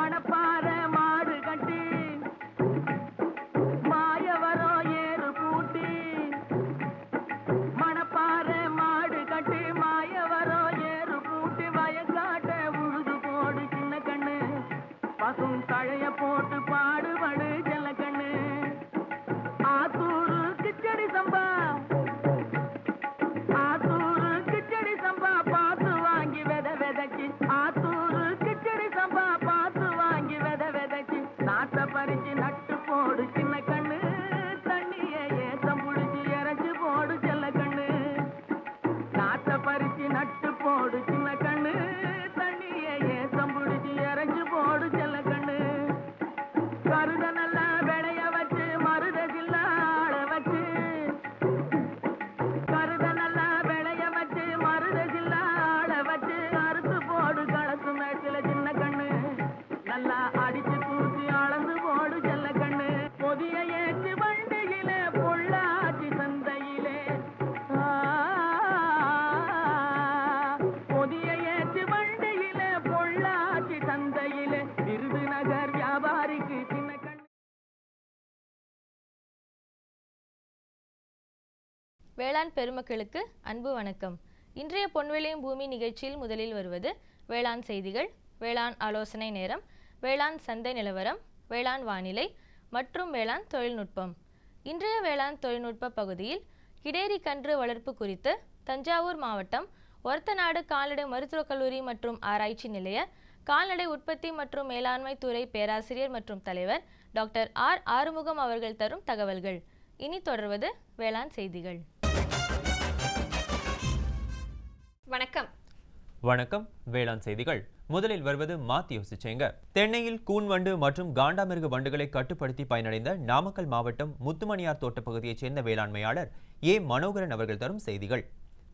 மணப்பாற மாடு கட்டி மாயவரம் ஏறு பூட்டி மணப்பாற மாடு கட்டி மாயவரம் ஏறு பூட்டி வயக்காட்ட உழுது போடு சின்ன கண்ணு பசும் தழைய போட்டு பாடுபடு செல்ல கண்ணு ஆத்தூரு கிச்சடி சம்பா ஆத்தூரு கிச்சடி சம்பா பார்த்து வாங்கி விதைச்சு ஆத்தூரு கிச்சடி சம்பா பார்த்து வாங்கி விதைச்சு நாட்டை பறிச்சு நட்டு போடு சின்ன கண்ணு தண்ணிய ஏத்தம் புடிச்சு இறச்சி போடு செல்ல கண்ணு நாட்டை பறிச்சு நட்டு போடு சின்ன கண்ணு தண்ணிய ஏத்தம் புடிச்சு இறச்சி போடு செல்ல கண்ணு கருத நல்லா விளைய வச்சு மருத சில்லாட வச்சு கருத நல்லா விளைய வச்சு மருத சில்லாட வச்சு அறுத்து போடு களத்து மேட்டில சின்ன கண்ணு நல்லா அடிச்சு தூக்கி அளந்து போடு செல்ல கண்ணு பொதிய ஏற்றி வண்டியிலே பொள்ளாச்சி சந்தையிலே பொதிய ஏற்றி வண்டியிலே பொள்ளாச்சி சந்தையிலே விருதுநகர் வியாபாரிக்கு சின்ன கண்ணு. வேளாண் பெருமக்களுக்கு அன்பு வணக்கம். இன்றைய பொன்விளையும் பூமி நிகழ்ச்சியில் முதலில் வருவது வேளாண் செய்திகள், வேளாண் ஆலோசனை நேரம், வேளாண் சந்தை நிலவரம், வேளாண் வானிலை மற்றும் வேளாண் தொழில்நுட்பம். இன்றைய வேளாண் தொழில்நுட்ப பகுதியில் கிடேரி கன்று வளர்ப்பு குறித்து தஞ்சாவூர் மாவட்டம் ஒரத்தநாடு கால்நடை மருத்துவக் கல்லூரி மற்றும் ஆராய்ச்சி நிலைய கால்நடை உற்பத்தி மற்றும் மேலாண்மை துறை பேராசிரியர் மற்றும் தலைவர் டாக்டர் ஆர் ஆறுமுகம் அவர்கள் தரும் தகவல்கள். இனி தொடர்வது வேளாண் செய்திகள். வணக்கம். வணக்கம். வேளாண் செய்திகள். முதலில் வருவது மாத்தி யோசிச்சேங்க. தென்னையில் கூன்வண்டு மற்றும் காண்டாமிருக வண்டுகளை கட்டுப்படுத்தி பயனடைந்த நாமக்கல் மாவட்டம் முத்துமணியார் தோட்ட பகுதியைச் சேர்ந்த வேளாண்மையாளர் ஏ மனோகரன் அவர்கள் தரும் செய்திகள்.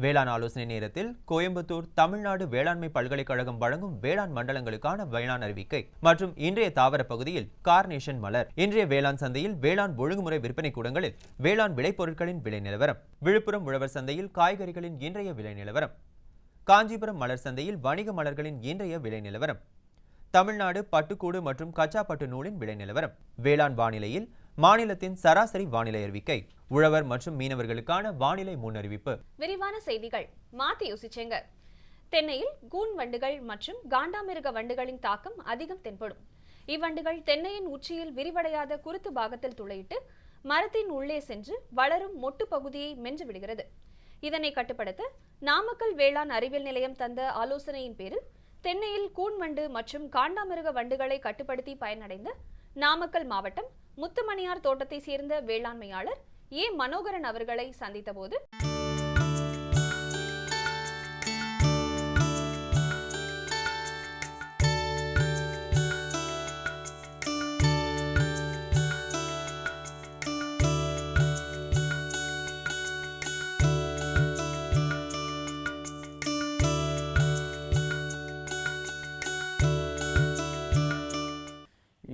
வேளாண் ஆலோசனை நேரத்தில் கோயம்புத்தூர் தமிழ்நாடு வேளாண்மை பல்கலைக்கழகம் வழங்கும் வேளாண் மண்டலங்களுக்கான வேளாண் அறிவிக்கை மற்றும் இன்றைய தாவர பகுதியில் கார்னேஷன் மலர். இன்றைய வேளாண் சந்தையில் வேளாண் ஒழுங்குமுறை விற்பனை கூடங்களில் வேளாண் விளைபொருட்களின் விலை நிலவரம், விழுப்புரம் உழவர் சந்தையில் காய்கறிகளின் இன்றைய விலை நிலவரம், காஞ்சிபுரம் மலர் சந்தையில் வணிக மலர்களின் இன்றைய விலை நிலவரம், தமிழ்நாடு பட்டுக்கூடு மற்றும் கச்சா பட்டு நூலின் விலை நிலவரம், வேளாண் வானிலையில் மாநிலத்தின் சராசரி வானிலை அறிவிக்கை, உழவர் மற்றும் மீனவர்களுக்கான வானிலை முன்னறிவிப்பு. விரிவான செய்திகள். மாத்தி யோசிச்சேங்க. தென்னையில் கூன் வண்டுகள் மற்றும் காண்டாமிருக வண்டுகளின் தாக்கம் அதிகம் தென்படும். இவ்வண்டுகள் தென்னையின் உச்சியில் விரிவடையாத குருத்து பாகத்தில் துளையிட்டு மரத்தின் உள்ளே சென்று வளரும் மொட்டு பகுதியை மென்று விடுகிறது. இதனை கட்டுப்படுத்த நாமக்கல் வேளாண் அறிவியல் நிலையம் தந்த ஆலோசனையின் பேரில் தென்னையில் கூன்வண்டு மற்றும் காண்டாமிருக வண்டுகளை கட்டுப்படுத்தி பயனடைந்த நாமக்கல் மாவட்டம் முத்துமணியார் தோட்டத்தை சேர்ந்த வேளாண்மையாளர் ஏ மனோகரன் அவர்களை சந்தித்த போது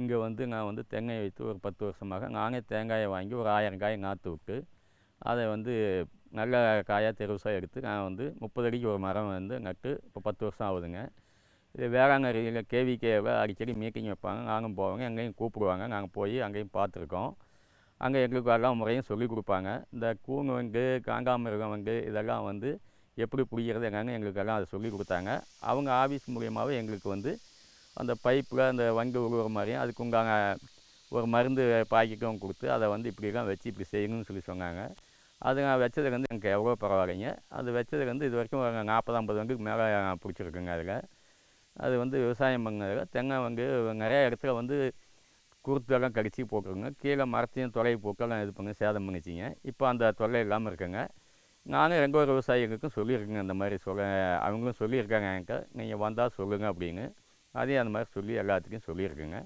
இங்கே நான் தென்னை வைத்து ஒரு 10 வருஷமாக நானே தேங்காயை வாங்கி ஒரு 1000 காய் நாற்று விட்டு அதை நல்ல காயாக தெருசாக எடுத்து நான் 30 அடிக்கு ஒரு மரம் நட்டு இப்போ 10 வருஷம் ஆகுதுங்க. இது வேளாங்கண்ணியில் கேவிகேவில் அடிக்கடி மீட்டிங் வைப்பாங்க, நானும் போவாங்க, எங்கேயும் கூப்பிடுவாங்க, நாங்கள் போய் அங்கேயும் பார்த்துருக்கோம். அங்கே எங்களுக்கு எல்லா முறையும் சொல்லிக் கொடுப்பாங்க. இந்த கூன் வண்டு காண்டாமிருகம் வண்டு இதெல்லாம் எப்படி பிடிக்கிறது என்னன்னு எங்களுக்கெல்லாம் அதை சொல்லி கொடுத்தாங்க. அவங்க ஆஃபீஸ் மூலியமாகவே எங்களுக்கு அந்த பைப்பில் அந்த வண்டு உழுவுற மாதிரியும் அதுக்கு உண்டான ஒரு மருந்து பாக்கெட்டும் கொடுத்து அதை இப்படிலாம் வச்சு இப்படி செய்யணும்னு சொல்லி சொன்னாங்க. அது நான் வச்சது எனக்கு எவ்வளோ பரவாயில்லைங்க. அது வச்சது இது வரைக்கும் ஒரு 40-50 வண்டுக்கு மேலே பிடிச்சிருக்குங்க. அதில் அது விவசாயம் பண்ணதில் தென்னை நிறையா இடத்துல குருத்தெல்லாம் கடிச்சு போட்டுருங்க, கீழே மரத்தையும் தொலை போக்கெல்லாம் இது பண்ணி சேதம் பண்ணிச்சிங்க. இப்போ அந்த தொல்லை இல்லாமல் இருக்குங்க. நானும் 2 விவசாயிகளுக்கும் சொல்லியிருக்கேங்க, இந்த மாதிரி அவங்களும் சொல்லியிருக்காங்க என்கிட்ட, நீங்கள் வந்தால் சொல்லுங்கள் அப்படின்னு. அதையும் அந்த மாதிரி சொல்லி எல்லாத்துக்கும் சொல்லியிருக்குங்க.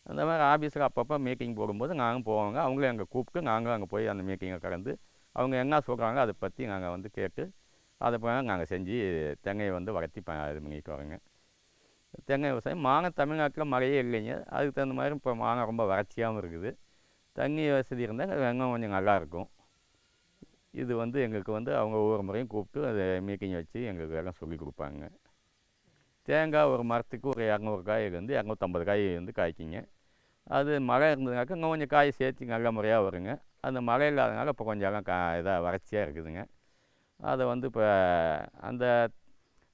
அந்த மாதிரி ஆஃபீஸில் அப்பப்போ மீட்டிங் போடும்போது நாங்களும் போவாங்க, அவங்களும் அங்கே கூப்பிட்டு நாங்களும் அங்கே போய் அந்த மீட்டிங்கை கலந்து அவங்க என்ன சொல்கிறாங்க அதை பற்றி நாங்கள் கேட்டு அதை போய் நாங்கள் செஞ்சு தென்னையை வளர்த்தி இது பண்ணிட்டு வரோங்க. தென்னை விவசாயம் மானம் தமிழ்நாட்டில் மழையே இல்லைங்க. அதுக்கு தகுந்த மாதிரி இப்போ மானம் ரொம்ப வறட்சியாகவும் இருக்குது. தண்ணி வசதி இருந்தால் வெங்காயம் கொஞ்சம் நல்லாயிருக்கும். இது எங்களுக்கு அவங்க ஒவ்வொரு முறையும் கூப்பிட்டு அதை மீட்டிங் வச்சு எங்களுக்கு எல்லாம் சொல்லிக் கொடுப்பாங்க. தேங்காய் ஒரு மரத்துக்கு ஒரு 200 காயிலேருந்து 250 காய் வந்து காய்க்குங்க. அது மழை இருந்ததுனாக்கா இன்னும் கொஞ்சம் காய் சேர்த்து நல்ல முறையாக வருங்க. அந்த மழை இல்லாதனால இப்போ கொஞ்சம் எல்லாம் இதாக வறட்சியாக இருக்குதுங்க. அதை வந்து இப்போ அந்த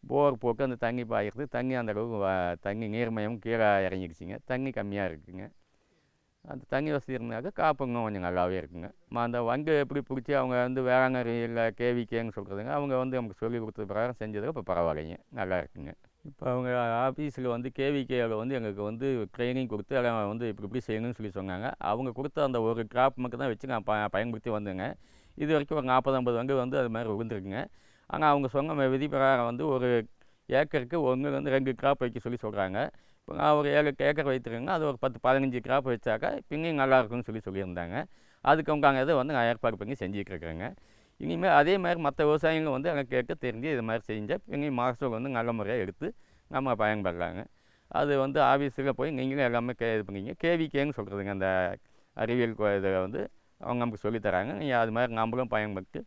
போர் போட்டு அந்த தண்ணி பாய்கிறது, தண்ணி அந்த அளவுக்கு தண்ணி நீர்மயம் கீழே இறங்கிடுச்சிங்க. தண்ணி கம்மியாக இருக்குதுங்க. அந்த தண்ணி வசதி இருந்தாக்க காப்பு இன்னும் கொஞ்சம் நல்லாவே இருக்குங்க. அந்த வண்டு எப்படி பிடிச்சி அவங்க வந்து வேளாங்கண்ணி இல்லை கேவிகேன்னு சொல்கிறதுங்க, அவங்க வந்து நமக்கு சொல்லி கொடுத்த பிரகாரம் செஞ்சதுக்கு இப்போ பரவாயில்லைங்க, நல்லா இருக்குங்க. இப்போ அவங்க ஆஃபீஸில் வந்து கேவிகேவில் வந்து எங்களுக்கு வந்து ட்ரைனிங் கொடுத்து எல்லாம் வந்து இப்படி செய்யணும்னு சொல்லி சொன்னாங்க. அவங்க கொடுத்த அந்த ஒரு கிராப் மட்டும் தான் வச்சு நான் பயன்படுத்தி வந்தேங்க. இது வரைக்கும் ஒரு 40-50 வண்டு வந்து அது மாதிரி விழுந்துருக்குங்க. ஆனால் அவங்க சொன்ன விதி பிரகாரம் வந்து ஒரு ஏக்கருக்கு 1-2 கிராப் வைக்க சொல்கிறாங்க. இப்போ நான் ஒரு 7 ஏக்கர் வைத்துருக்கேங்க. அது ஒரு 10-15 கிராப் வச்சாக்கா பின்னையும் நல்லாயிருக்குன்னு சொல்லியிருந்தாங்க. அதுக்கு அவங்க இதை வந்து நான் ஏற்பாடு பண்ணி செஞ்சுட்டு இருக்கிறேங்க. இனிமேல் அதே மாதிரி மற்ற விவசாயிகளும் வந்து எனக்கு கேட்க தெரிஞ்சு இது மாதிரி செஞ்சால் பின்னையும் மகசூல் வந்து நல்ல முறையாக எடுத்து நம்ம பயன்படலாங்க. அது வந்து ஆஃபீஸில் போய் நீங்களும் எல்லாமே இது பண்ணிங்க. கேவிகேன்னு சொல்கிறதுங்க, அந்த அறிவியல் இதை வந்து அவங்க நமக்கு சொல்லித்தராங்க. நீங்கள் அது மாதிரி நம்மளும் பயன்படுத்தி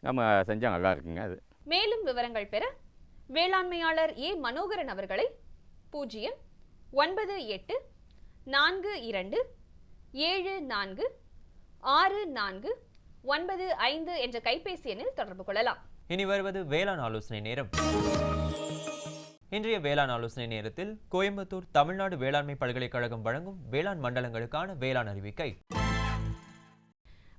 நம்ம செஞ்சால் நல்லா இருக்குங்க. அது மேலும் விவரங்கள் பெற வேளாண்மையாளர் ஏ மனோகரன் அவர்களை 09842746495 என்ற கைபேசி எண்ணில் தொடர்பு கொள்ளலாம். இனி வருவது வேளாண் ஆலோசனை நேரம். இன்றைய வேளாண் ஆலோசனை நேரத்தில் கோயம்புத்தூர் தமிழ்நாடு வேளாண்மை பல்கலைக்கழகம் வழங்கும் வேளாண் மண்டலங்களுக்கான வேளாண் அறிவிக்கை.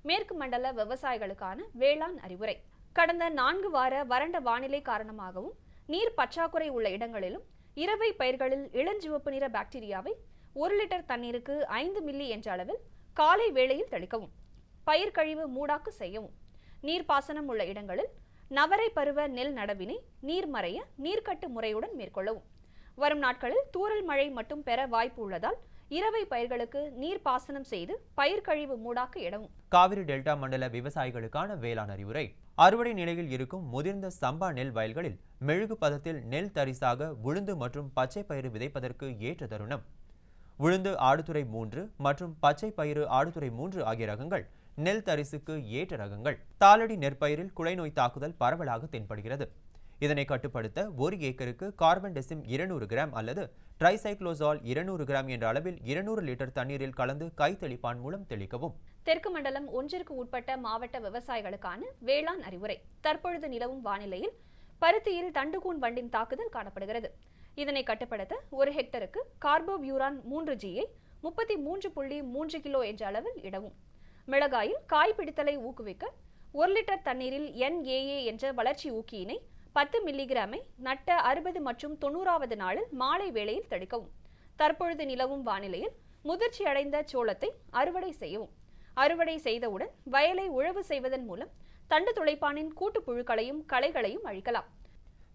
மேற்கு மண்டல விவசாயிகளுக்கான வேளாண் அறிவுரை. கடந்த 4 வார வறண்ட வானிலை காரணமாகவும் நீர் பற்றாக்குறை உள்ள இடங்களிலும் இரவை பயிர்களில் இளஞ்சிவப்பு நிற பாக்டீரியாவை 1 லிட்டர் தண்ணீருக்கு 5 மில்லி என்ற அளவில் காலை வேளையில் தெளிக்கவும். பயிர் கழிவு மூடாக்கு செய்யவும். நீர்ப்பாசனம் உள்ள இடங்களில் நவரை பருவ நெல் நடவினை நீர்மறைய நீர்க்கட்டு முறையுடன் மேற்கொள்ளவும். வரும் நாட்களில் தூறல் மழை மட்டும் பெற வாய்ப்பு உள்ளதால் இரவை பயிர்களுக்கு நீர்ப்பாசனம் செய்து பயிர் கழிவு மூடாக்கு இடவும். காவிரி டெல்டா மண்டல விவசாயிகளுக்கான வேளாண் அறிவுரை. அறுவடை நிலையில் இருக்கும் முதிர்ந்த சம்பா நெல் வயல்களில் மெழுகு பதத்தில் நெல் தரிசாக உளுந்து மற்றும் பச்சை பயிறு விதைப்பதற்கு ஏற்ற தருணம். உளுந்து ஆடுதுறை 3 மற்றும் பச்சை பயிறு ஆடுதுறை 3 ஆகிய ரகங்கள் நெல் தரிசுக்கு ஏற்ற ரகங்கள். தாளடி நெற்பயிரில் குலை நோய் தாக்குதல் பரவலாக தென்படுகிறது. இதனை கட்டுப்படுத்த 1 ஏக்கருக்கு கார்பன்டெசிம் 200 கிராம் அல்லது ட்ரைசைக்ளோசால் 200 கிராம் என்ற அளவில் 200 லிட்டர் தண்ணீரில் கலந்து கை தெளிப்பான் மூலம் தெளிக்கவும். தெற்கு மண்டலம் 1ற்கு உட்பட்ட மாவட்ட விவசாயிகளுக்கான வேளாண் அறிவுரை. தற்பொழுது நிலவும் வானிலையில் பருத்தியில் தண்டுகூன் வண்டின் தாக்குதல் காணப்படுகிறது. இதனை கட்டுப்படுத்த 1 ஹெக்டருக்கு கார்போபியூரான் 3Gயை 33.3 கிலோ என்ற அளவில் இடவும். மிளகாயில் காய் பிடித்தலை ஊக்குவிக்க 1 லிட்டர் தண்ணீரில் NAA என்ற வளர்ச்சி ஊக்கியினை 10 மில்லிகிராமை நட்ட 60 மற்றும் 90வது நாளில் மாலை வேளையில் தெளிக்கவும். தற்பொழுது நிலவும் வானிலையில் முதிர்ச்சி அடைந்த சோளத்தை அறுவடை செய்யவும். அறுவடை செய்தவுடன் வயலை உழவு செய்வதன் மூலம் தண்டு துளைப்பானின் கூட்டு புழுக்களையும் களைகளையும் அழிக்கலாம்.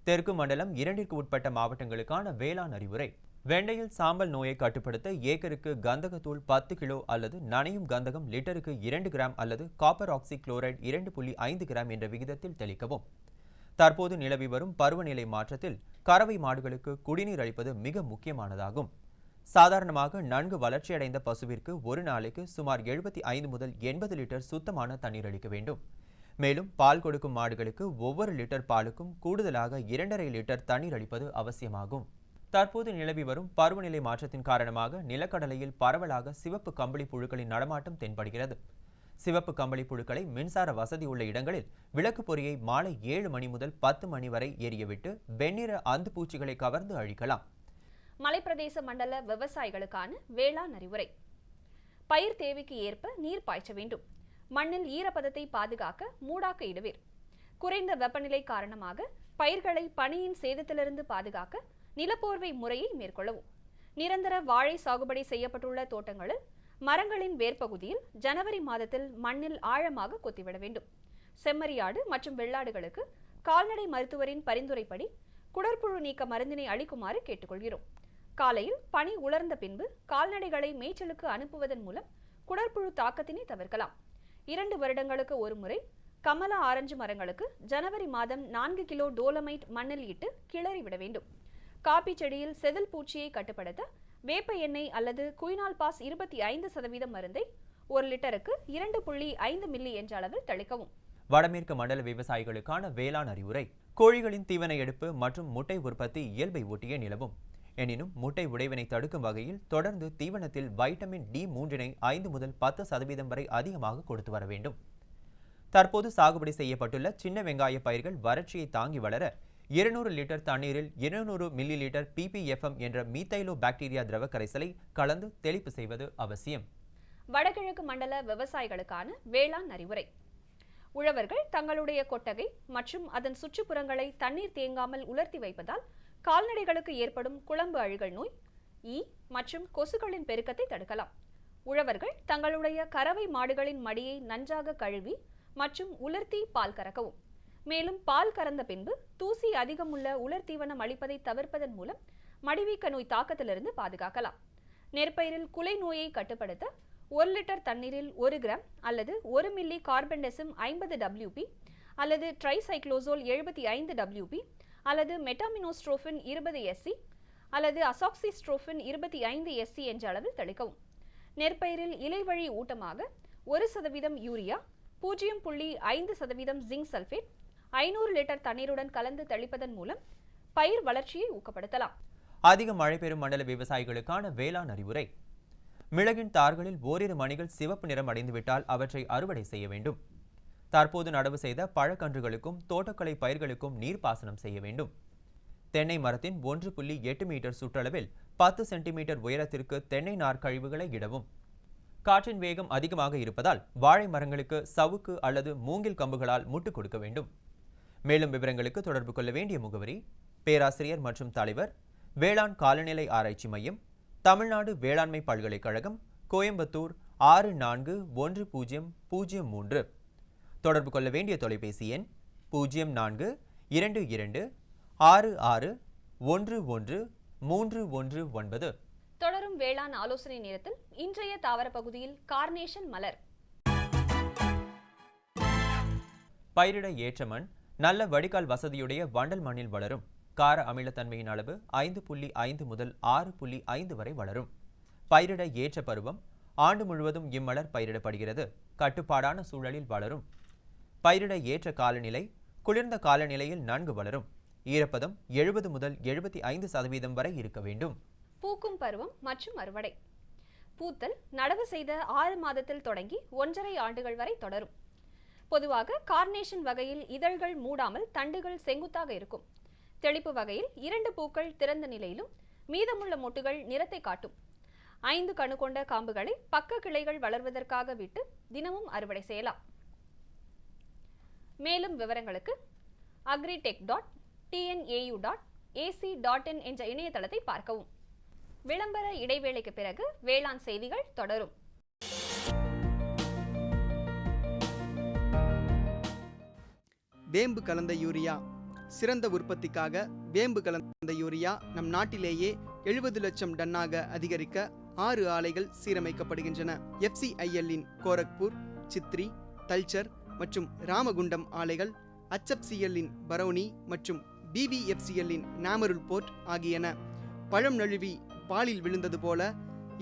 தெற்கு மண்டலம் 2ற்கு உட்பட்ட மாவட்டங்களுக்கான வேளாண் அறிவுரை. வெண்டையில் சாம்பல் நோயை கட்டுப்படுத்த ஏக்கருக்கு கந்தகத்தூள் 10 கிலோ அல்லது நனையும் கந்தகம் லிட்டருக்கு 2 கிராம் அல்லது காப்பர் ஆக்சி குளோரைடு 2.5 கிராம் என்ற விகிதத்தில் தெளிக்கவும். தற்போது நிலவி வரும் பருவநிலை மாற்றத்தில் கறவை மாடுகளுக்கு குடிநீர் அளிப்பது மிக முக்கியமானதாகும். சாதாரணமாக நன்கு வளர்ச்சியடைந்த பசுவிற்கு ஒரு நாளைக்கு சுமார் 75 முதல் 80 லிட்டர் சுத்தமான தண்ணீர் அளிக்க வேண்டும். மேலும் பால் கொடுக்கும் மாடுகளுக்கு ஒவ்வொரு லிட்டர் பாலுக்கும் கூடுதலாக 2.5 லிட்டர் தண்ணீர் அளிப்பது அவசியமாகும். தற்போது நிலவி வரும் பருவநிலை மாற்றத்தின் காரணமாக நிலக்கடலையில் பரவலாக சிவப்பு கம்பளி புழுக்களின் நடமாட்டம் தென்படுகிறது. சிவப்பு கம்பளி புழுக்களை மின்சார வசதி உள்ள இடங்களில் விளக்கு பொறியை மாலை 7 மணி முதல் 10 மணி வரை எரியவிட்டு வெண்ணிற அந்து பூச்சிகளை கவர்ந்து அழிக்கலாம். மலைப்பிரதேச மண்டல விவசாயிகளுக்கான வேளாண் அறிவுரை. பயிர் தேவைக்கு ஏற்ப நீர் பாய்ச்ச வேண்டும். மண்ணில் ஈரப்பதத்தை பாதுகாக்க மூடாக்க இடுவீர். குறைந்த வெப்பநிலை காரணமாக பயிர்களை பனியின் சேதத்திலிருந்து பாதுகாக்க நிலப்போர்வை முறையை மேற்கொள்ளவும். நிரந்தர வாழை சாகுபடி செய்யப்பட்டுள்ள தோட்டங்களில் மரங்களின் வேர்ப்பகுதியில் ஜனவரி மாதத்தில் மண்ணில் ஆழமாக கொத்திவிட வேண்டும். செம்மறியாடு மற்றும் வெள்ளாடுகளுக்கு கால்நடை மருத்துவரின் பரிந்துரைப்படி குடற்புழு நீக்க மருந்தினை அளிக்குமாறு கேட்டுக்கொள்கிறோம். காலையில் பனி உலர்ந்த பின்பு கால்நடைகளை மேய்ச்சலுக்கு அனுப்புவதன் மூலம் குடற்புழு தாக்கத்தினை தவிர்க்கலாம். 2 வருடங்களுக்கு ஒரு முறை கமலா ஆரஞ்சு மரங்களுக்கு ஜனவரி மாதம் 4 கிலோ டோலமைட் மண்ணில் இட்டு கிளறி விட வேண்டும். காபி செடியில் செதில் பூச்சியை கட்டுப்படுத்த வேப்ப எண்ணெய் அல்லது குயினால் பாஸ் 25% மருந்தை 1 லிட்டருக்கு 2.5 மில்லி என்ற அளவில் தெளிக்கவும். வடமேற்கு மண்டல விவசாயிகளுக்கான வேளாண் அறிவுரை. கோழிகளின் தீவன எடுப்பு மற்றும் முட்டை உற்பத்தி இயல்பை ஒட்டியே நிலவும். எனினும் முட்டை உடைவினை தடுக்கும் வகையில் தொடர்ந்து தீவனத்தில் வைட்டமின் D3 5 முதல் 10% வரை அதிகமாக கொடுத்து வர வேண்டும். தற்போது சாகுபடி செய்யப்பட்டுள்ள சின்ன வெங்காய பயிர்கள் வறட்சியை தாங்கி வளர 200 லிட்டர் தண்ணீரில் 200 மில்லி லிட்டர் ppfm என்ற மீத்தைலோ பாக்டீரியா திரவ கரைசலை கலந்து தெளிப்பு செய்வது அவசியம். வடகிழக்கு மண்டல விவசாயிகளுக்கான வேளாண் அறிவுரை. உழவர்கள் தங்களுடைய கொட்டகை மற்றும் அதன் சுற்றுப்புறங்களை தண்ணீர் தேங்காமல் உலர்த்தி வைப்பதால் கால்நடைகளுக்கு ஏற்படும் குழம்பு அழுகல் நோய், ஈ மற்றும் கொசுக்களின் பெருக்கத்தை தடுக்கலாம். உழவர்கள் தங்களுடைய கறவை மாடுகளின் மடியை நன்றாக கழுவி மற்றும் உலர்த்தி பால் கறக்கவும். மேலும் பால் கறந்த பின்பு தூசி அதிகமுள்ள உலர் தீவனம் அளிப்பதை தவிர்ப்பதன் மூலம் மடிவீக்க நோய் தாக்கத்திலிருந்து பாதுகாக்கலாம். நெற்பயிரில் குலை நோயை கட்டுப்படுத்த 1 லிட்டர் தண்ணீரில் 1 கிராம் அல்லது 1 மில்லி கார்பன்டெசிம் 50 WP அல்லது ட்ரைசைக்ளோசோல் 75 WP அல்லது மெட்டாமினோஸ்ட்ரோஃபின் 20 SC அல்லது அசாக்சிஸ்ட்ரோஃபின் 25 SC என்ற அளவில் தெளிக்கவும். நெற்பயிரில் இலைவழி ஊட்டமாக 1% யூரியா, 0.5% ஜிங்க் சல்பேட் 500 லிட்டர் தண்ணீருடன் கலந்து தெளிப்பதன் மூலம் பயிர் வளர்ச்சியை ஊக்கப்படுத்தலாம். அதிக மழை பெறும் மண்டல விவசாயிகளுக்கான வேளாண் அறிவுரை. மிளகின் தார்களில் ஓரிரு மணிகள் சிவப்பு நிறம் அடைந்துவிட்டால் அவற்றை அறுவடை செய்ய வேண்டும். தற்போது நடவு செய்த பழக்கன்றுகளுக்கும் தோட்டக்கலை பயிர்களுக்கும் நீர்ப்பாசனம் செய்ய வேண்டும். தென்னை மரத்தின் 1.8 மீட்டர் சுற்றளவில் 10 சென்டிமீட்டர் உயரத்திற்கு தென்னை நார் கழிவுகளை இடவும். காற்றின் வேகம் அதிகமாக இருப்பதால் வாழை மரங்களுக்கு சவுக்கு அல்லது மூங்கில் கம்புகளால் முட்டு கொடுக்க வேண்டும். மேலும் விவரங்களுக்கு தொடர்பு கொள்ள வேண்டிய முகவரி: பேராசிரியர் மற்றும் தலைவர், வேளாண் காலநிலை ஆராய்ச்சி மையம், தமிழ்நாடு வேளாண்மை பல்கலைக்கழகம், கோயம்புத்தூர் 641003. தொடர்பு கொள்ள வேண்டிய தொலைபேசி எண் 0422661139. தொடரும் வேளாண் ஆலோசனை நேரத்தில் இன்றைய தாவர பகுதியில் கார்னேஷன் மலர். பயிரிட ஏற்ற மண் நல்ல வடிகால் வசதியுடைய வண்டல் மண்ணில் வளரும். கார அமிலத்தன்மையின் அளவு 5.5 முதல் 6.5 வரை வளரும். பயிரிட ஏற்ற பருவம் ஆண்டு முழுவதும் இம்மலர் பயிரிடப்படுகிறது. கட்டுப்பாடான சூழலில் வளரும். பயிரிட ஏற்ற காலநிலை குளிர்ந்த காலநிலையில் நன்கு வளரும். ஈரப்பதம் 70 முதல் 75% வரை இருக்க வேண்டும். பூக்கும் பருவம் மற்றும் அறுவடை. பூத்தல் நடவு செய்த 6 மாதத்தில் தொடங்கி 1.5 ஆண்டுகள் வரை தொடரும். பொதுவாக கார்னேஷன் வகையில் இதழ்கள் மூடாமல் தண்டுகள் செங்குத்தாக இருக்கும். தெளிப்பு வகையில் 2 பூக்கள் திறந்த நிலையிலும் மீதமுள்ள மொட்டுகள் நிறத்தை காட்டும். 5 கணு கொண்ட காம்புகளை பக்க கிளைகள் வளர்வதற்காக விட்டு தினமும் அறுவடை செய்யலாம். மேலும் விவரங்களுக்கு agritech.tnau.ac.in என்ற இணையதளத்தை பார்க்கவும். விளம்பர இடைவேளைக்கு பிறகு வேளாண் செய்திகள் தொடரும். வேம்பு கலந்த யூரியா. சிறந்த உற்பத்திக்காக வேம்பு கலந்த யூரியா நம் நாட்டிலேயே 70 லட்சம் டன்னாக அதிகரிக்க 6 ஆலைகள் சீரமைக்கப்படுகின்றன. FCIL-இன் கோரக்பூர், சித்ரி, தல்ச்சர் மற்றும் ராமகுண்டம் ஆலைகள், HFCL-இன் பரௌனி மற்றும் BVFCL-இன் நாமருல் போர்ட் ஆகியன. பழம் நழுவி பாலில் விழுந்தது போல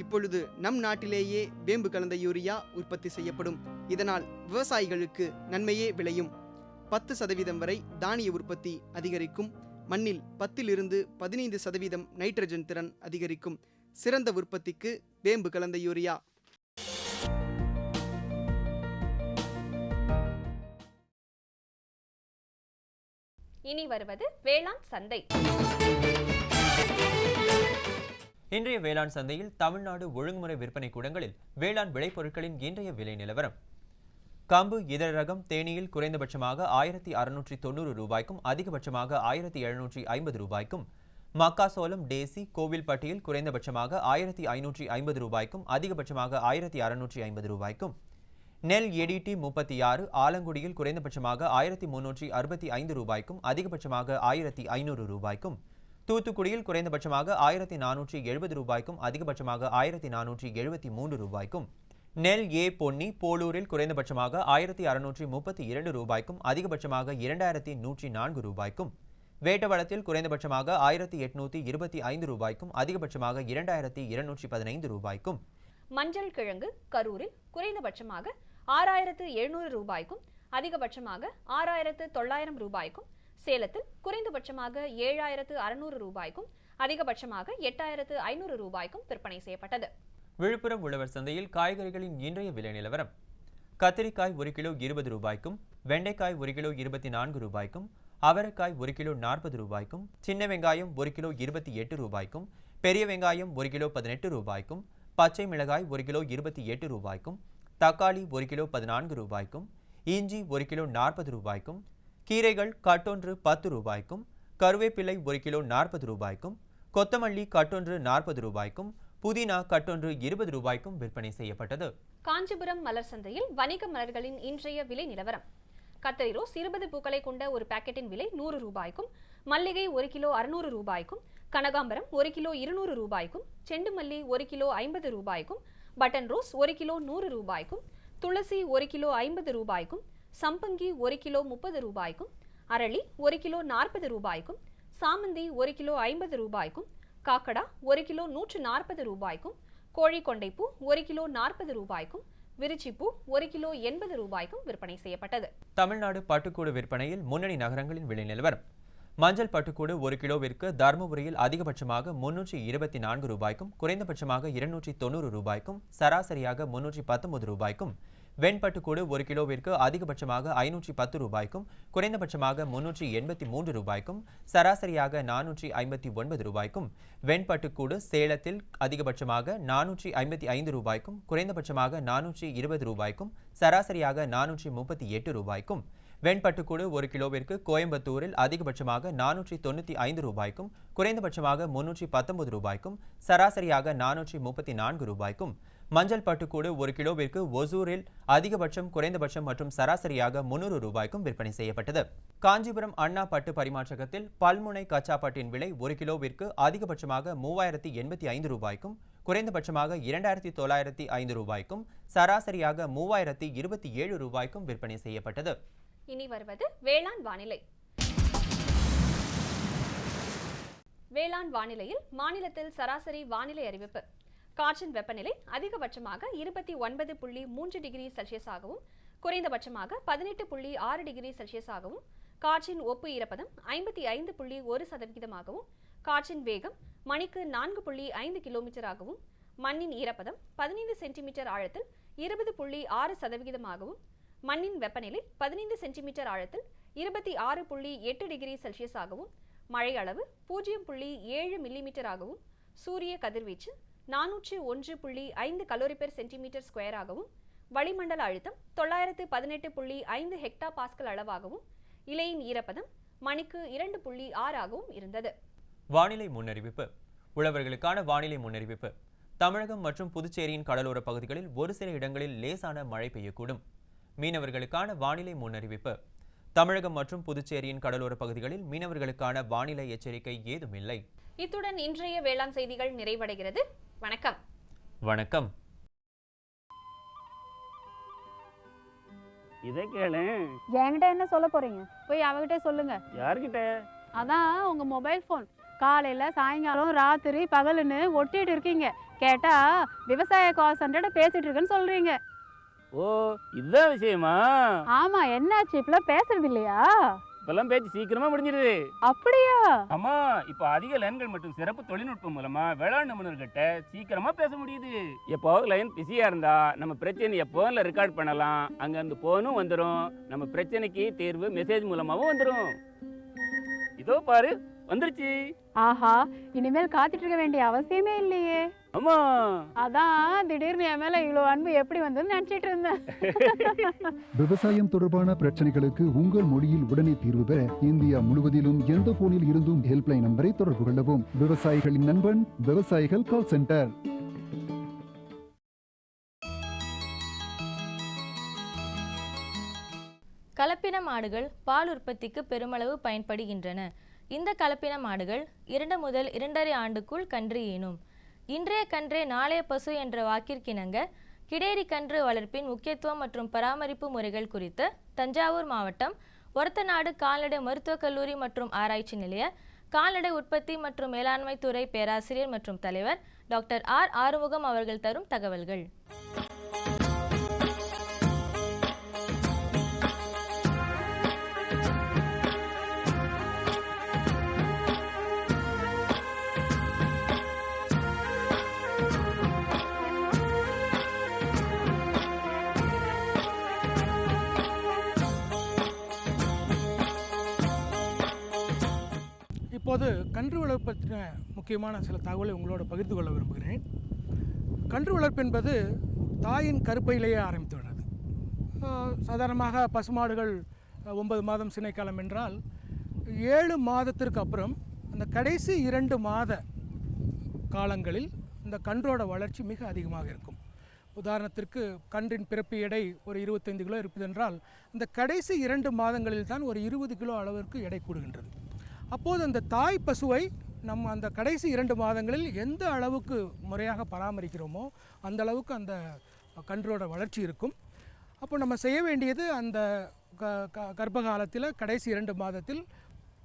இப்பொழுது நம் நாட்டிலேயே வேம்பு கலந்த யூரியா உற்பத்தி செய்யப்படும். இதனால் விவசாயிகளுக்கு நன்மையே விளையும். 10% வரை தானிய உற்பத்தி அதிகரிக்கும். மண்ணில் 10 to 15% நைட்ரஜன் திறன் அதிகரிக்கும். சிறந்த உற்பத்திக்கு வேம்பு கலந்த யூரியா. இனி வருவது வேளாண் சந்தை. இன்றைய வேளாண் சந்தையில் தமிழ்நாடு ஒழுங்குமுறை விற்பனை கூடங்களில் வேளாண் விளைபொருட்களின் இன்றைய விலை நிலவரம். கம்பு இதழ் ரகம் தேனியில் குறைந்தபட்சமாக 1690 ரூபாய்க்கும் அதிகபட்சமாக 1750 ரூபாய்க்கும், மக்காசோளம் டேசி கோவில்பட்டியில் குறைந்தபட்சமாக 1550 ரூபாய்க்கும் அதிகபட்சமாக 1650 ரூபாய்க்கும், நெல் எடிடி 36 ஆலங்குடியில் குறைந்தபட்சமாக 1365 ரூபாய்க்கும் அதிகபட்சமாக 1500 ரூபாய்க்கும், தூத்துக்குடியில் குறைந்தபட்சமாக 1470 ரூபாய்க்கும் அதிகபட்சமாக 1473 ரூபாய்க்கும், நெல் ஏ பொன்னி போலூரில் குறைந்தபட்சமாக 1632 ரூபாய்க்கும் அதிகபட்சமாக 2104 ரூபாய்க்கும், வேட்டவளத்தில் குறைந்தபட்சமாக 1825 ரூபாய்க்கும் அதிகபட்சமாக 2215 ரூபாய்க்கும், மஞ்சள் கிழங்கு கரூரில் குறைந்தபட்சமாக 6700 ரூபாய்க்கும் அதிகபட்சமாக 6900 ரூபாய்க்கும், சேலத்தில் குறைந்தபட்சமாக 7,600 ரூபாய்க்கும் அதிகபட்சமாக 8,500 ரூபாய்க்கும் விற்பனை செய்யப்பட்டது. விழுப்புரம் உழவர் சந்தையில் காய்கறிகளின் இன்றைய விலை நிலவரம். கத்திரிக்காய் 1 கிலோ 20 ரூபாய்க்கும், வெண்டைக்காய் 1 கிலோ 24 ரூபாய்க்கும், அவரைக்காய் 1 கிலோ 40 ரூபாய்க்கும், சின்ன வெங்காயம் 1 கிலோ 28 ரூபாய்க்கும், பெரிய வெங்காயம் 1 கிலோ 18 ரூபாய்க்கும், பச்சை மிளகாய் 1 கிலோ 28 ரூபாய்க்கும், தக்காளி 1 கிலோ 14 ரூபாய்க்கும், இஞ்சி 1 கிலோ 40 ரூபாய்க்கும், கீரைகள் கட்டொன்று 10 ரூபாய்க்கும், கருவேப்பிலை 1 கிலோ 40 ரூபாய்க்கும், கொத்தமல்லி கட்டொன்று 40 ரூபாய்க்கும், புதினா கட்டொன்று 20 ரூபாய்க்கும் விற்பனை செய்யப்பட்டது. காஞ்சிபுரம் மலர் சந்தையில் வணிக மலர்களின் இன்றைய விலை நிலவரம். கத்தரி ரோஸ் 20 பூக்களை கொண்ட ஒரு பாக்கெட்டின் விலை 100 ரூபாய்க்கும், மல்லிகை 1 கிலோ 600 ரூபாய்க்கும், கனகாம்பரம் 1 கிலோ 200 ரூபாய்க்கும், செண்டுமல்லி 1 கிலோ 50 ரூபாய்க்கும், பட்டன் ரோஸ் 1 கிலோ 100 ரூபாய்க்கும், துளசி 1 கிலோ 50 ரூபாய்க்கும், சம்பங்கி 1 கிலோ 30 ரூபாய்க்கும், அரளி 1 கிலோ 40 ரூபாய்க்கும், சாமந்தி 1 கிலோ 50 ரூபாய்க்கும், காக்கடா 1 கிலோ 140 ரூபாய்க்கும், கோழிக்கொண்டைப்பூ 1 கிலோ 40 ரூபாய்க்கும், விரிச்சிப்பூ 1 கிலோ 80 ரூபாய்க்கும் விற்பனை செய்யப்பட்டது. தமிழ்நாடு பட்டுக்கூடு விற்பனையில் முன்னணி நகரங்களின் விலை நிலவரம். மஞ்சள் பட்டுக்கூடு 1 கிலோவிற்கு தருமபுரியில் அதிகபட்சமாக 324 ரூபாய்க்கும், குறைந்தபட்சமாக 290 ரூபாய்க்கும், சராசரியாக 319 ரூபாய்க்கும், வெண்பட்டுக்கூடு 1 கிலோவிற்கு அதிகபட்சமாக 510 ரூபாய்க்கும், குறைந்தபட்சமாக 383 ரூபாய்க்கும், சராசரியாக 459 ரூபாய்க்கும், வெண்பட்டுக்கூடு சேலத்தில் அதிகபட்சமாக 455 ரூபாய்க்கும், குறைந்தபட்சமாக 420 ரூபாய்க்கும், சராசரியாக 438 ரூபாய்க்கும், வெண்பட்டுக்கூடு 1 கிலோவிற்கு கோயம்புத்தூரில் அதிகபட்சமாக 495 ரூபாய்க்கும், குறைந்தபட்சமாக 319 ரூபாய்க்கும், சராசரியாக 434 ரூபாய்க்கும், மஞ்சள் பட்டுக்கூடு 1 கிலோவிற்கு ஒசூரில் அதிகபட்சம், குறைந்தபட்சம் மற்றும் சராசரியாக 300 ரூபாய்க்கும் விற்பனை செய்யப்பட்டது. காஞ்சிபுரம் அண்ணா பட்டு பரிமாற்றகத்தில் பல்முனை கச்சா பட்டின் விலை 1 கிலோவிற்கு அதிகபட்சமாக 3085 ரூபாய்க்கும், குறைந்தபட்சமாக 2905 ரூபாய்க்கும், சராசரியாக 3027 ரூபாய்க்கும் விற்பனை செய்யப்பட்டது. இனி வருவது வேளாண் வானிலை. வேளாண் வானிலையில் மாநிலத்தில் சராசரி வானிலை அறிவிப்பு. காற்றின் வெப்பநிலை அதிகபட்சமாக 29.3 டிகிரி செல்சியஸாகவும், குறைந்தபட்சமாக 18.6 டிகிரி செல்சியஸாகவும், காற்றின் ஒப்பு ஈரப்பதம் 55.1%ஆகவும், காற்றின் வேகம் மணிக்கு 4.5 கிலோமீட்டராகவும், மண்ணின் ஈரப்பதம் 15 சென்டிமீட்டர் ஆழத்தில் 20.6%ஆகவும், மண்ணின் வெப்பநிலை 15 சென்டிமீட்டர் ஆழத்தில் 26.8 டிகிரி செல்சியஸாகவும், மழை அளவு 0.7 மில்லிமீட்டராகவும், சூரிய கதிர்வீச்சு 401.5 கலோரி பெர் சென்டிமீட்டர் ஸ்கொயராகவும், வளிமண்டல அழுத்தம் 918.5 ஹெக்டா பாஸ்கல் அளவாகவும், இலையின் ஈரப்பதம் மணிக்கு 2.6 ஆகவும் இருந்தது. வானிலை முன்னறிவிப்பு. உழவர்களுக்கான வானிலை முன்னறிவிப்பு. தமிழகம் மற்றும் புதுச்சேரியின் கடலோர பகுதிகளில் ஒரு சில இடங்களில் லேசான மழை பெய்யக்கூடும். மீனவர்களுக்கான வானிலை முன்னறிவிப்பு. தமிழகம் மற்றும் புதுச்சேரியின் கடலோர பகுதிகளில் மீனவர்களுக்கான வானிலை எச்சரிக்கை ஏதுமில்லை. இத்துடன் இன்றைய வேளாண் செய்திகள் நிறைவடைகிறது. வணக்கம். வணக்கம். இதை கேளு. என்கிட்ட என்ன சொல்ல போறீங்க? போய் அவகிட்ட சொல்லுங்க. யார்கிட்ட? அதான் உங்க மொபைல் போன். காலையில சாயங்காலம் ராத்திரி பகலுன்னு ஒட்டிட்டு இருக்கீங்க. கேட்டா விவசாய கால் சென்டர்ட பேசிட்டு இருக்கேன்னு சொல்றீங்க. ஓ, இதுதான் விஷயமா? ஆமா, என்னாச்சு? இப்பெல்லாம் பேசுறது இல்லையா? இப்பெல்லாம் பேச்சு சீக்கிரமா முடிஞ்சிருது. அப்படியா? ஆமா, இப்ப அதிக லைன்கள் மற்றும் சிறப்பு தொழில்நுட்பம் மூலமா வேளாண் நிபுணர்கிட்ட சீக்கிரமா பேச முடியுது. எப்போ லைன் பிஸியா இருந்தா நம்ம பிரச்சனை எப்போல ரெக்கார்ட் பண்ணலாம். அங்க இருந்து போனும் வந்துடும். நம்ம பிரச்சனைக்கு தீர்வு மெசேஜ் மூலமாவும் வந்துடும். இதோ பாரு, வந்துருச்சு. ஆஹா, இனிமேல் காத்துட்டு இருக்க வேண்டிய அவசியமே இல்லையே. ஆமா, அதான் திடீர்னு என் மேல இவ்வளவு அன்பு எப்படி வந்ததுன்னு நினைச்சிட்டு இருந்தேன். விவசாயம் தொடர்பான பிரச்சனைகளுக்கு உங்கள் மொழியில் உடனே தீர்வு பெற இந்தியா முழுவதிலும் எந்த போனில் இருந்தும் ஹெல்ப்லைன் நம்பரை தொடர்பு கொள்ளவும். விவசாயிகளின் நண்பன், விவசாயிகள் கால் சென்டர். கலப்பின மாடுகள் பால் உற்பத்திக்கு பெருமளவு பயன்படுகின்றன. இந்த கலப்பின மாடுகள் 2 முதல் 2.5 ஆண்டுக்குள் கன்று ஈனும். இன்றைய கன்றே நாளைய பசு என்ற வாக்கிற்கிணங்க கிடேரி கன்று வளர்ப்பின் முக்கியத்துவம் மற்றும் பராமரிப்பு முறைகள் குறித்து தஞ்சாவூர் மாவட்டம் ஒரத்தநாடு கால்நடை மருத்துவக் கல்லூரி மற்றும் ஆராய்ச்சி நிலைய கால்நடை உற்பத்தி மற்றும் மேலாண்மை துறை பேராசிரியர் மற்றும் தலைவர் டாக்டர் ஆர் ஆறுமுகம் அவர்கள் தரும் தகவல்கள். இப்போது கன்று வளர்ப்பு பற்றின முக்கியமான சில தகவலை உங்களோடு பகிர்ந்து கொள்ள விரும்புகிறேன். கன்று வளர்ப்பு என்பது தாயின் கருப்பையிலேயே ஆரம்பித்துவிடுறது. சாதாரணமாக பசுமாடுகள் 9 மாதம் சினைக்காலம் என்றால் 7 மாதத்திற்கு அப்புறம் அந்த கடைசி 2 மாத காலங்களில் இந்த கன்றோட வளர்ச்சி மிக அதிகமாக இருக்கும். உதாரணத்திற்கு கன்றின் பிறப்பு எடை ஒரு 25 கிலோ இருப்பதென்றால் இந்த கடைசி 2 மாதங்களில் தான் ஒரு 20 கிலோ அளவிற்கு எடை கூடுகின்றது. அப்போது அந்த தாய் பசுவை நம்ம அந்த கடைசி 2 மாதங்களில் எந்த அளவுக்கு முறையாக பராமரிக்கிறோமோ அந்த அளவுக்கு அந்த கன்றோட வளர்ச்சி இருக்கும். அப்போ நம்ம செய்ய வேண்டியது அந்த கர்ப்ப காலத்தில் கடைசி 2 மாதத்தில்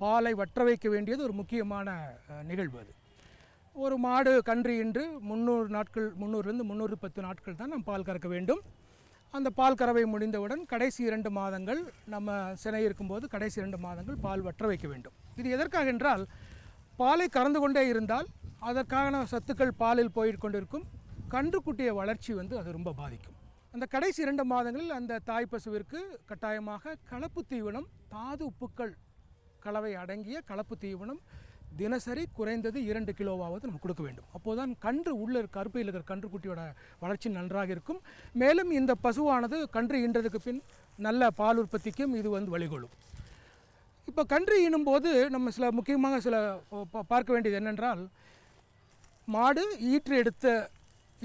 பாலை வற்ற வைக்க வேண்டியது ஒரு முக்கியமான நிகழ்வு. அது ஒரு மாடு கன்று ஈன்று 300 நாட்கள் 300லேருந்து 310 நாட்கள் தான் நம்ம பால் கறக்க வேண்டும். அந்த பால் கறவை முடிந்தவுடன் கடைசி 2 மாதங்கள் நம்ம சினை இருக்கும்போது கடைசி 2 மாதங்கள் பால் வற்ற வைக்க வேண்டும். இது எதற்காக என்றால் பாலை கறந்து கொண்டே இருந்தால் அதற்கான சத்துக்கள் பாலில் போய்கொண்டிருக்கும். கன்றுக்குட்டிய வளர்ச்சி அது ரொம்ப பாதிக்கும். அந்த கடைசி 2 மாதங்களில் அந்த தாய் பசுவிற்கு கட்டாயமாக கலப்பு தீவனம், தாது உப்புக்கள் கலவை அடங்கிய கலப்பு தீவனம் தினசரி குறைந்தது 2 கிலோவாவது நம்ம கொடுக்க வேண்டும். அப்போதுதான் கன்று உள்ள கருப்பையில் இருக்கிற கன்றுக்குட்டியோட வளர்ச்சி நன்றாக இருக்கும். மேலும் இந்த பசுவானது கன்று ஈன்றதுக்கு பின் நல்ல பால் உற்பத்திக்கும் இது வழிகொள்ளும். இப்போ கன்று ஈனும்போது நம்ம சில முக்கியமாக பார்க்க வேண்டியது என்னென்றால், மாடு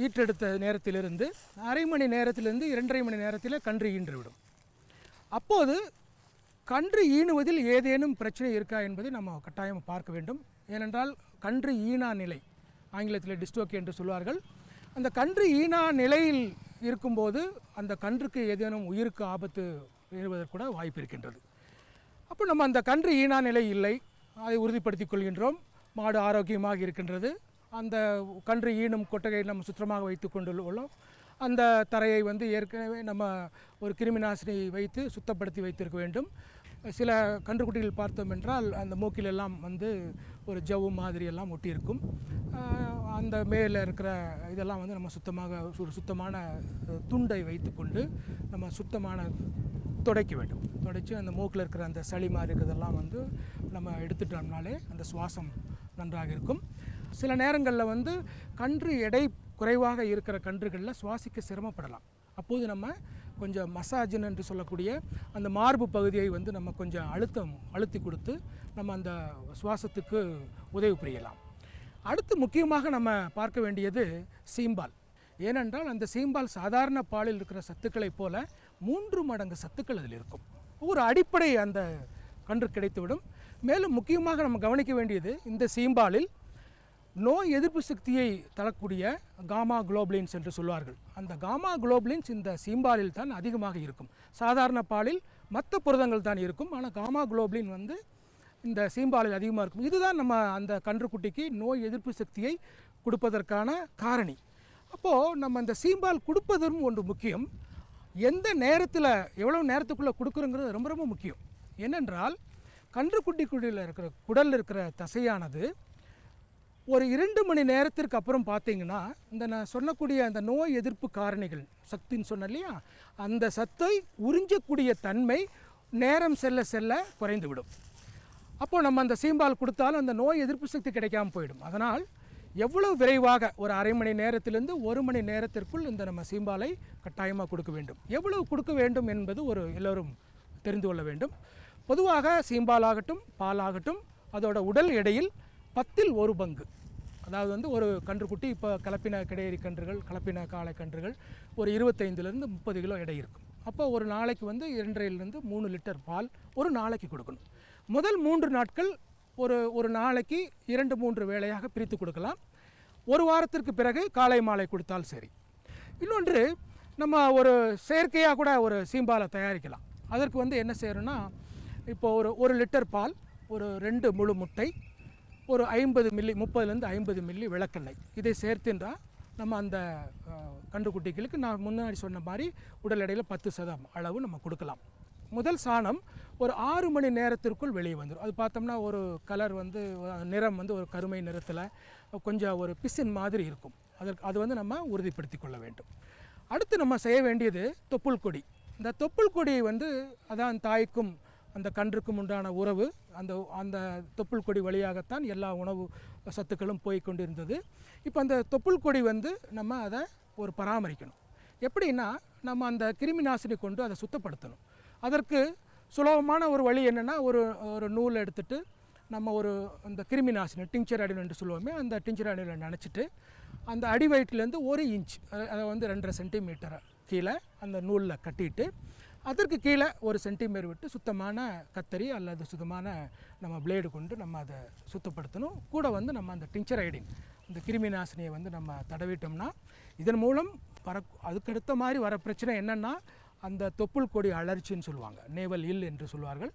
ஈற்றெடுத்த நேரத்திலிருந்து அரை மணி நேரத்திலிருந்து 2.5 மணி நேரத்தில் கன்று ஈன்றுவிடும். அப்போது கன்று ஈனுவதில் ஏதேனும் பிரச்சனை இருக்கா என்பதை நம்ம கட்டாயம் பார்க்க வேண்டும். ஏனென்றால் கன்று ஈனா நிலை, ஆங்கிலத்தில் டிஸ்டோக்கி என்று சொல்வார்கள். அந்த கன்று ஈனா நிலையில் இருக்கும்போது அந்த கன்றுக்கு ஏதேனும் உயிருக்கு ஆபத்து ஏறுவதற்கு கூட வாய்ப்பு இருக்கின்றது. அப்போ நம்ம அந்த கன்று ஈனா நிலை இல்லை, அதை உறுதிப்படுத்திக் கொள்கின்றோம். மாடு ஆரோக்கியமாக இருக்கின்றது. அந்த கன்று ஈனும் கொட்டகையை நம்ம சுத்தமாக வைத்து கொண்டுள்ளோம். அந்த தரையை ஏற்கனவே நம்ம ஒரு கிருமி நாசினி வைத்து சுத்தப்படுத்தி வைத்திருக்க வேண்டும். சில கன்றுக்குட்டிகள் பார்த்தோம் என்றால் அந்த மூக்கிலெல்லாம் ஒரு ஜவ்வு மாதிரி எல்லாம் ஒட்டியிருக்கும். அந்த மேலே இருக்கிற இதெல்லாம் நம்ம சுத்தமாக ஒரு சுத்தமான துண்டை வைத்துக்கொண்டு நம்ம சுத்தமான துடைக்க வேண்டும். துடைச்சி அந்த மூக்கில் இருக்கிற அந்த சளி மாதிரி இருக்கிறதெல்லாம் நம்ம எடுத்துட்டோம்னாலே அந்த சுவாசம் நன்றாக இருக்கும். சில நேரங்களில் கன்று எடை குறைவாக இருக்கிற கன்றுகளில் சுவாசிக்க சிரமப்படலாம். அப்போது நம்ம கொஞ்சம் மசாஜன் என்று சொல்லக்கூடிய அந்த மார்பு பகுதியை நம்ம கொஞ்சம் அழுத்தி கொடுத்து நம்ம அந்த சுவாசத்துக்கு உதவி புரியலாம். அடுத்து முக்கியமாக நம்ம பார்க்க வேண்டியது சீம்பால். ஏனென்றால் அந்த சீம்பால் சாதாரண பாலில் இருக்கிற சத்துக்களைப் போல 3 மடங்கு சத்துக்கள் அதில் இருக்கும். ஒரு அடிப்படை அந்த கன்று கிடைத்துவிடும். மேலும் முக்கியமாக நம்ம கவனிக்க வேண்டியது, இந்த சீம்பாலில் நோய் எதிர்ப்பு சக்தியை தரக்கூடிய காமா குளோபுலின்ஸ் என்று சொல்வார்கள். அந்த காமா குளோபுலின்ஸ் இந்த சீம்பாலில் தான் அதிகமாக இருக்கும். சாதாரண பாலில் மற்ற புரதங்கள் தான் இருக்கும், ஆனால் காமா குளோபுலின் இந்த சீம்பாலில் அதிகமாக இருக்கும். இதுதான் நம்ம அந்த கன்றுக்குட்டிக்கு நோய் எதிர்ப்பு சக்தியை கொடுப்பதற்கான காரணி. அப்போது நம்ம அந்த சீம்பால் கொடுப்பதும் ஒன்று முக்கியம். எந்த நேரத்தில் எவ்வளோ நேரத்துக்குள்ளே கொடுக்குறோங்கிறது ரொம்ப ரொம்ப முக்கியம். ஏனென்றால் கன்றுக்குட்டிக்குடியில் இருக்கிற குடலில் இருக்கிற தசையானது ஒரு 2 மணி நேரத்திற்கு அப்புறம் பார்த்தீங்கன்னா இந்த நான் சொன்னக்கூடிய அந்த நோய் எதிர்ப்பு காரணிகள் சக்தின்னு சொன்னேன் இல்லையா, அந்த சத்தை உறிஞ்சக்கூடிய தன்மை நேரம் செல்ல செல்ல குறைந்துவிடும். அப்போது நம்ம அந்த சீம்பால் கொடுத்தாலும் அந்த நோய் எதிர்ப்பு சக்தி கிடைக்காமல் போயிடும். அதனால் எவ்வளோ விரைவாக ஒரு அரை மணி நேரத்திலிருந்து 1 மணி நேரத்திற்குள் இந்த நம்ம சீம்பாலை கட்டாயமாக கொடுக்க வேண்டும். எவ்வளவு கொடுக்க வேண்டும் என்பது எல்லோரும் தெரிந்து கொள்ள வேண்டும். பொதுவாக சீம்பால் ஆகட்டும் பாலாகட்டும் அதோட உடல் எடையில் 10ல் 1 பங்கு, அதாவது ஒரு கன்றுக்குட்டி இப்போ கலப்பின கிடையறி கன்றுகள் கலப்பின காளை கன்றுகள் ஒரு 25லேருந்து 30 கிலோ எடை இருக்கும். அப்போ ஒரு நாளைக்கு 2.5லேருந்து 3 லிட்டர் பால் ஒரு நாளைக்கு கொடுக்கணும். முதல் 3 நாட்கள் ஒரு நாளைக்கு 2-3 வேளையாக பிரித்து கொடுக்கலாம். ஒரு வாரத்திற்கு பிறகு காலை மாலை கொடுத்தால் சரி. இன்னொன்று, நம்ம ஒரு செயற்கையாக கூட ஒரு சீம்பாலை தயாரிக்கலாம். அதற்கு என்ன செய்யணும்னா, இப்போ ஒரு லிட்டர் பால், ஒரு 2 முழு முட்டை, ஒரு 50 மில்லி 30லேருந்து 50 மில்லி விளக்கெண்ணெய், இதை சேர்த்துன்றா நம்ம அந்த கன்றுக்குட்டிகளுக்கு நான் முன்னாடி சொன்ன மாதிரி உடல் எடையில் 10% அளவு நம்ம கொடுக்கலாம். முதல் சாணம் ஒரு 6 மணி நேரத்திற்குள் வெளியே வந்துடும். அது பார்த்தோம்னா ஒரு கலர் நிறம் ஒரு கருமை நிறத்தில் கொஞ்சம் ஒரு பிசின் மாதிரி இருக்கும். அது நம்ம உறுதிப்படுத்தி கொள்ள வேண்டும். அடுத்து நம்ம செய்ய வேண்டியது தொப்புள் கொடி. இந்த தொப்புள் கொடியை அதான் தாய்க்கும் அந்த கன்றுக்கும் உண்டான உறவு அந்த அந்த தொப்புள் கொடி வழியாகத்தான் எல்லா உணவு சத்துக்களும் போய் கொண்டிருந்தது. இப்போ அந்த தொப்புள் கொடி வந்து நம்ம அதை ஒரு பராமரிக்கணும். எப்படின்னா நம்ம அந்த கிருமி நாசினி கொண்டு அதை சுத்தப்படுத்தணும். அதற்கு சுலபமான ஒரு வழி என்னென்னா, ஒரு நூல் எடுத்துகிட்டு நம்ம அந்த கிருமி நாசினி டிங்சர் அடில் என்று சொல்லுவோமே, அந்த டிங்சர் அடியில் நினச்சிட்டு அந்த அடி வயிற்றுலேருந்து 1 இன்ச், அதை வந்து 2.5 சென்டிமீட்டர் கீழே அந்த நூலில் கட்டிட்டு அதற்கு கீழே 1 சென்டிமீட்டர் விட்டு சுத்தமான கத்தரி அல்லது சுத்தமான நம்ம பிளேடு கொண்டு நம்ம அதை சுத்தப்படுத்தணும். கூட வந்து நம்ம அந்த டிங்சர் ஐடின் இந்த கிருமி நாசினியை வந்து நம்ம தடவிட்டோம்னா இதன் மூலம் அதுக்கடுத்த மாதிரி வர பிரச்சனை என்னென்னா, அந்த தொப்புள் கொடி அலர்ச்சின்னு சொல்லுவாங்க, நேவல் இல் என்று சொல்வார்கள்.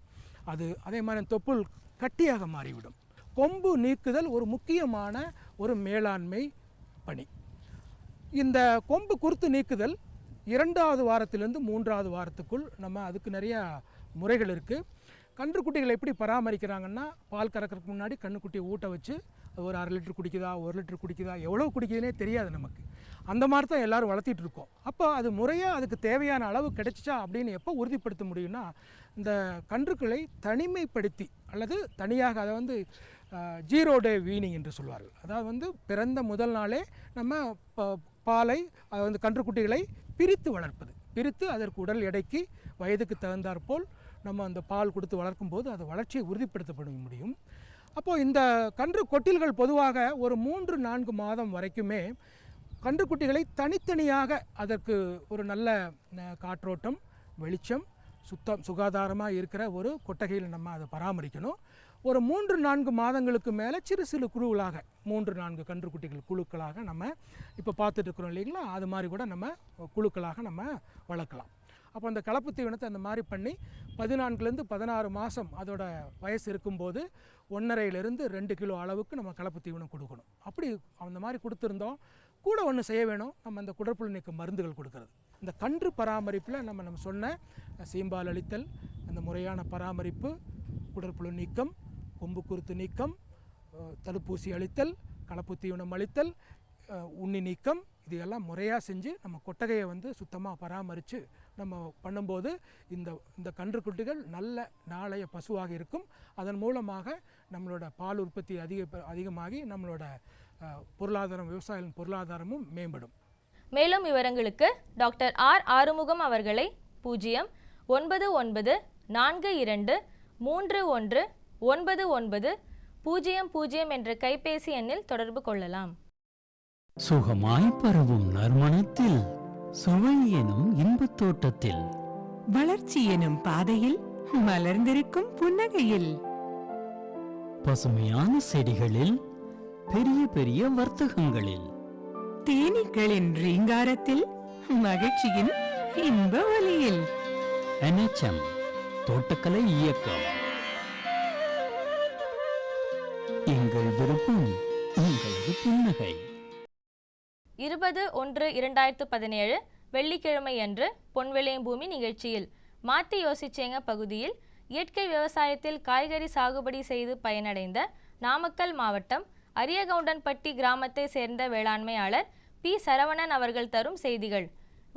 அதே மாதிரி தொப்புள் கட்டியாக மாறிவிடும். கொம்பு நீக்குதல் ஒரு முக்கியமான ஒரு மேலாண்மை பணி. இந்த கொம்பு குருத்து நீக்குதல் 2வது வாரத்திலிருந்து 3வது வாரத்துக்குள் நம்ம அதுக்கு நிறையா முறைகள் இருக்குது. கன்றுக்குட்டிகளை எப்படி பராமரிக்கிறாங்கன்னா, பால் கறக்கிறதுக்கு முன்னாடி கன்றுக்குட்டியை ஊட்ட வச்சு ஒரு 1/2 லிட்டர் குடிக்குதா, 1 லிட்டர் குடிக்குதா, எவ்வளோ குடிக்குதுன்னே தெரியாது நமக்கு. அந்த மாதிரி தான் எல்லோரும் வளர்த்திட்டு இருக்கோம். அப்போ அது முறையாக அதுக்கு தேவையான அளவு கிடைச்சிச்சா அப்படின்னு எப்போ உறுதிப்படுத்த முடியும்னா, இந்த கன்றுக்களை தனிமைப்படுத்தி அல்லது தனியாக அதை வந்து 0 டே வீனிங் என்று சொல்வார்கள். அதாவது வந்து பிறந்த முதல் நாளே நம்ம பாலை வந்து கன்றுக்குட்டிகளை பிரித்து வளர்ப்பது. பிரித்து அதற்கு உடல் எடைக்கு வயதுக்கு தகுந்தாற்போல் நம்ம அந்த பால் கொடுத்து வளர்க்கும்போது அது வளர்ச்சியை உறுதிப்படுத்தப்பட முடியும். அப்போது இந்த கன்று கொட்டில்கள் பொதுவாக ஒரு 3-4 மாதம் வரைக்குமே கன்றுக்குட்டிகளை தனித்தனியாக அதற்கு ஒரு நல்ல காற்றோட்டம், வெளிச்சம், சுகாதாரமாக இருக்கிற ஒரு கொட்டகையில் நம்ம அதை பராமரிக்கணும். ஒரு 3-4 மாதங்களுக்கு மேலே சிறு குழுக்களாக 3-4 கன்றுக்குட்டிகள் குழுக்களாக நம்ம இப்போ பார்த்துட்டு இருக்கிறோம் இல்லைங்களா, அது மாதிரி கூட நம்ம குழுக்களாக நம்ம வளர்க்கலாம். அப்போ அந்த கலப்பு தீவனத்தை அந்த மாதிரி பண்ணி 14லேருந்து 16 மாதம் அதோட வயசு இருக்கும்போது 1.5லேருந்து 2 கிலோ அளவுக்கு நம்ம கலப்பு தீவனம் கொடுக்கணும். அப்படி அந்த மாதிரி கொடுத்துருந்தோம். கூட ஒன்று செய்ய வேணும், நம்ம அந்த குடற்புழு நீக்க மருந்துகள் கொடுக்கறது. இந்த கன்று பராமரிப்பில் நம்ம சொன்ன சீம்பால் அளித்தல், அந்த முறையான பராமரிப்பு, குடற்புழு நீக்கம், கொம்பு குருத்து நீக்கம், தடுப்பூசி அளித்தல், கலப்பு தீவனம் அளித்தல், உண்ணி நீக்கம், இது எல்லாம் முறையாக செஞ்சு நம்ம கொட்டகையை வந்து சுத்தமாக பராமரித்து நம்ம பண்ணும்போது இந்த கன்றுக்குட்டிகள் நல்ல நாளைய பசுவாக இருக்கும். அதன் மூலமாக நம்மளோட பால் உற்பத்தி அதிகமாகி நம்மளோட பொருளாதாரம், விவசாயிகளின் பொருளாதாரமும் மேம்படும். மேலும் விவரங்களுக்கு டாக்டர் ஆர் ஆறுமுகம் அவர்களை 09942319900 என்ற கைபேசி எண்ணில் தொடர்பு கொள்ளலாம். சுகமாய் பரவும் நறுமணத்தில், சுவை எனும் இன்பத் தோட்டத்தில், வளர்ச்சி எனும் பாதையில், மலர்ந்திருக்கும் புன்னகையில், பசுமையான செடிகளில், பெரிய பெரிய வர்த்தகங்களில், தேனீக்களின் ரீங்காரத்தில், மகிழ்ச்சியின் இன்ப ஒலியில். NHM தோட்டக்கலை இயக்கம். எங்கள் விருப்பம் உங்களது புன்னகை. 20/1/2017 வெள்ளிக்கிழமை அன்று பொன்விளையும் பூமி நிகழ்ச்சியில் மாத்தி யோசிச்சேங்க பகுதியில் இயற்கை விவசாயத்தில் காய்கறி சாகுபடி செய்து பயனடைந்த நாமக்கல் மாவட்டம் அரியகவுண்டன்பட்டி கிராமத்தை சேர்ந்த வேளாண்மையாளர் பி. சரவணன் அவர்கள் தரும் செய்திகள்.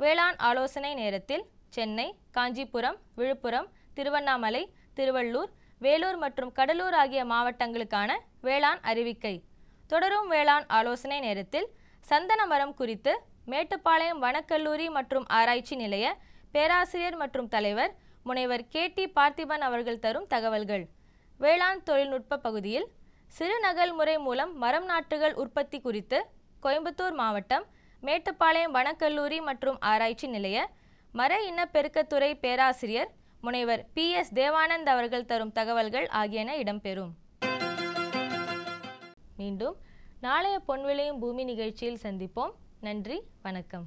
வேளாண் ஆலோசனை நேரத்தில் சென்னை, காஞ்சிபுரம், விழுப்புரம், திருவண்ணாமலை, திருவள்ளூர், வேலூர் மற்றும் கடலூர் ஆகிய மாவட்டங்களுக்கான வேளாண் அறிவிக்கை. தொடரும் வேளாண் ஆலோசனை நேரத்தில் சந்தன மரம் குறித்து மேட்டுப்பாளையம் வனக்கல்லூரி மற்றும் ஆராய்ச்சி நிலைய பேராசிரியர் மற்றும் தலைவர் முனைவர் KT பார்த்திபன் அவர்கள் தரும் தகவல்கள். வேளாண் தொழில்நுட்ப பகுதியில் சிறு நகல் முறை மூலம் மரம் நாற்றுகள் உற்பத்தி குறித்து கோயம்புத்தூர் மாவட்டம் மேட்டுப்பாளையம் வனக்கல்லூரி மற்றும் ஆராய்ச்சி நிலைய மர இனப்பெருக்கத்துறை பேராசிரியர் முனைவர் PS தேவானந்த் அவர்கள் தரும் தகவல்கள் ஆகியன இடம்பெறும். மீண்டும் நாளைய பொன்விளையும் பூமி நிகழ்ச்சியில் சந்திப்போம். நன்றி, வணக்கம்.